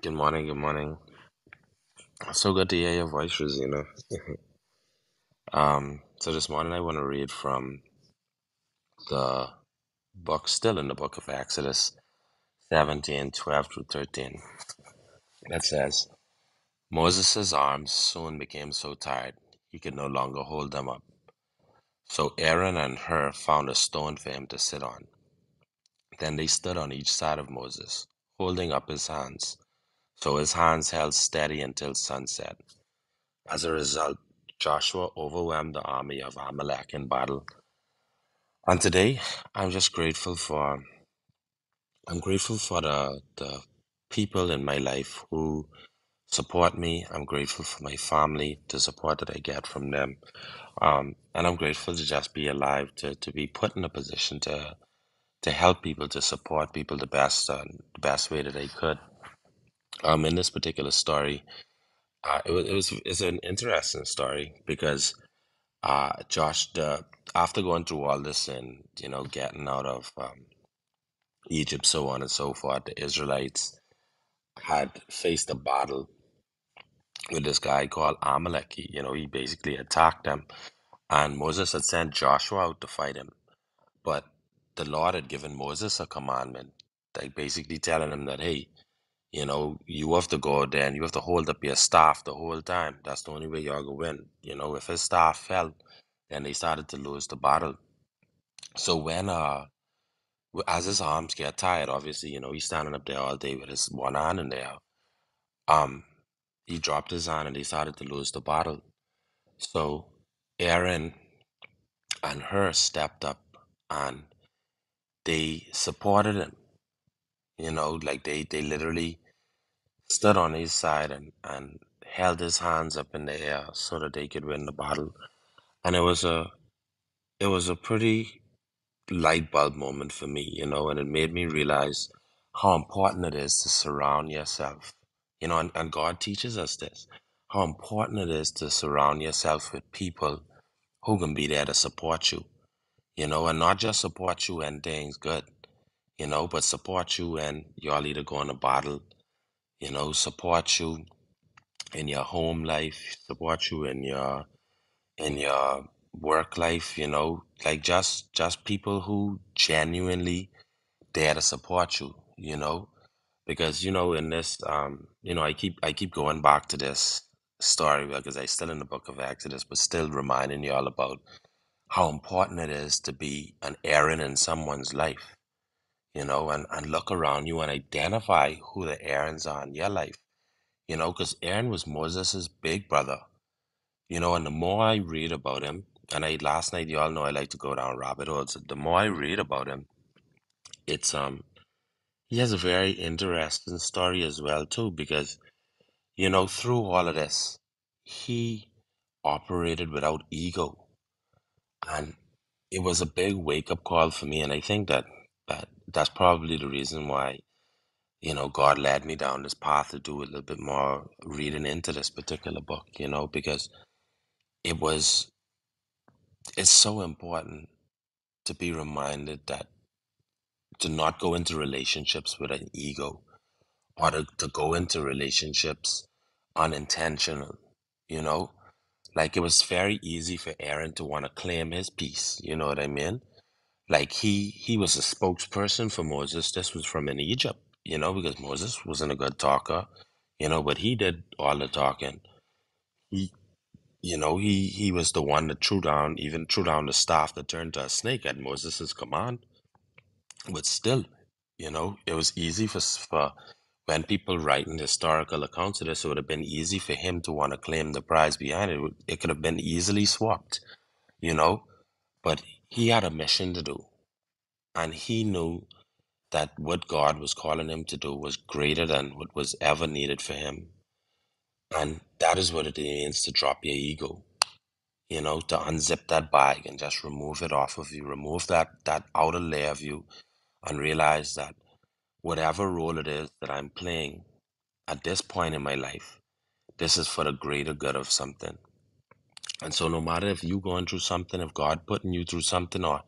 Good morning, good morning. So good to hear your voice, Rosina. So this morning I want to read from the book, still in the book of Exodus 17, 12 through 13. It says, Moses' arms soon became so tired he could no longer hold them up. So Aaron and Hur found a stone for him to sit on. Then they stood on each side of Moses, holding up his hands. So his hands held steady until sunset. As a result, Joshua overwhelmed the army of Amalek in battle. And today, I'm just grateful for the people in my life who support me. I'm grateful for my family, the support that I get from them. And I'm grateful to just be alive, to be put in a position to help people, to support people the best way that I could. In this particular story, it's an interesting story because Josh, after going through all this and getting out of Egypt, so on and so forth, the Israelites had faced a battle with this guy called Amalek. He basically attacked them, and Moses had sent Joshua out to fight him. But the Lord had given Moses a commandment, like basically telling him that, hey, you have to go out there and you have to hold up your staff the whole time. That's the only way you're gonna win. If his staff fell, then they started to lose the battle. So as his arms get tired, obviously, he's standing up there all day with his one hand in there. Um, he dropped his hand and he started to lose the battle. So Aaron and Hur stepped up and they supported him. Like they literally stood on his side and held his hands up in the air so that they could win the battle. And it was a pretty light bulb moment for me, and it made me realize how important it is to surround yourself, and God teaches us this, how important it is to surround yourself with people who can be there to support you, and not just support you when things good, but support you when y'all either going to battle, support you in your home life, support you in your work life, like just people who genuinely there to support you, because in this I keep going back to this story because I still in the book of Exodus, but still reminding you all about how important it is to be an Aaron in someone's life, and look around you and identify who the Aarons are in your life, because Aaron was Moses's big brother, and the more I read about him, and I last night, you all know I like to go down rabbit holes. The more I read about him, it's he has a very interesting story as well too, because through all of this, he operated without ego, and it was a big wake up call for me. And I think that's probably the reason why God led me down this path to do a little bit more reading into this particular book, because it was it's so important to be reminded that to not go into relationships with an ego, or to go into relationships unintentional, you know? Like it was very easy for Aaron to want to claim his piece, you know what I mean? Like he was a spokesperson for Moses. This was from in Egypt, because Moses wasn't a good talker, but he did all the talking. He he was the one that threw down the staff that turned to a snake at Moses's command. But still, it was easy for when people writing historical accounts of this, it would have been easy for him to want to claim the prize behind it. It could have been easily swapped, you know, but he had a mission to do, and he knew that what God was calling him to do was greater than what was ever needed for him. And that is what it means to drop your ego, to unzip that bag and just remove it off of you, remove that outer layer of you, and realize that whatever role it is that I'm playing at this point in my life, this is for the greater good of something. And so no matter if you going through something, if God putting you through something, or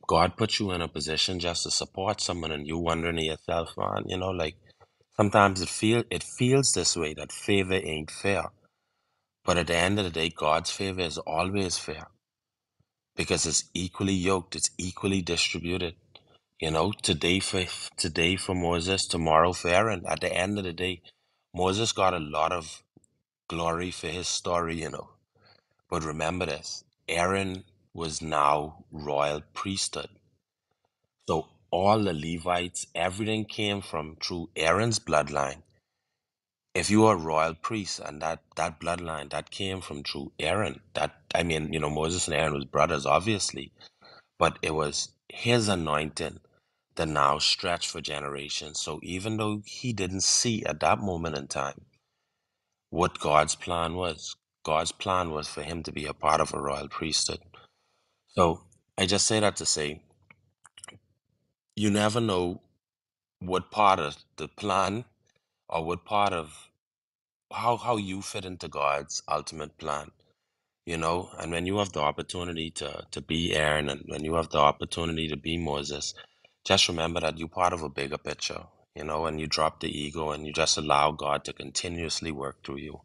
God put you in a position just to support someone and you wondering to yourself, man, like Sometimes it feels this way, that favor ain't fair. But at the end of the day, God's favor is always fair because it's equally yoked, it's equally distributed. Today for Moses, tomorrow for Aaron. At the end of the day, Moses got a lot of glory for his story. But remember this, Aaron was now royal priesthood. So all the Levites, everything came from through Aaron's bloodline. If you are a royal priest and that bloodline that came from through Aaron, Moses and Aaron was brothers, obviously, but it was his anointing that now stretched for generations. So even though he didn't see at that moment in time what God's plan was for him to be a part of a royal priesthood. So I just say that to say, you never know what part of the plan or what part of how you fit into God's ultimate plan. And when you have the opportunity to be Aaron, and when you have the opportunity to be Moses, just remember that you're part of a bigger picture, and you drop the ego and you just allow God to continuously work through you.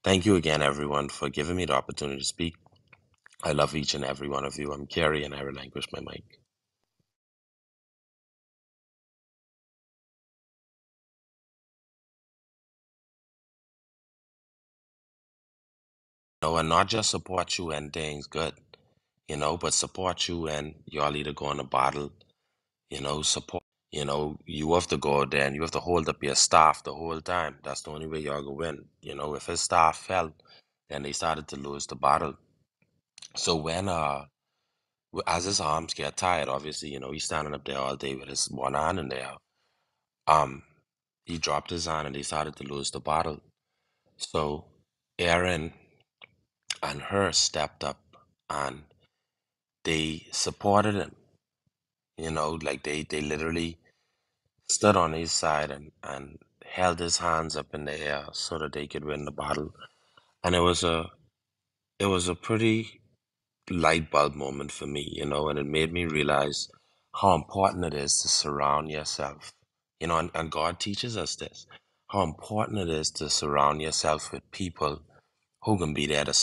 Thank you again, everyone, for giving me the opportunity to speak. I love each and every one of you. I'm Kerry, and I relinquish my mic. And not just support you when things good, but support you when y'all either go on a battle, support. You have to go there and you have to hold up your staff the whole time. That's the only way y'all go win. If his staff fell, then they started to lose the battle. So as his arms get tired, obviously, he's standing up there all day with his one hand in there. Um, he dropped his hand and they started to lose the battle. So Aaron and Hur stepped up and they supported him, like they literally stood on his side and held his hands up in the air so that they could win the battle. And it was a pretty light bulb moment for me, and it made me realize how important it is to surround yourself, and God teaches us this, how important it is to surround yourself with people who can be there to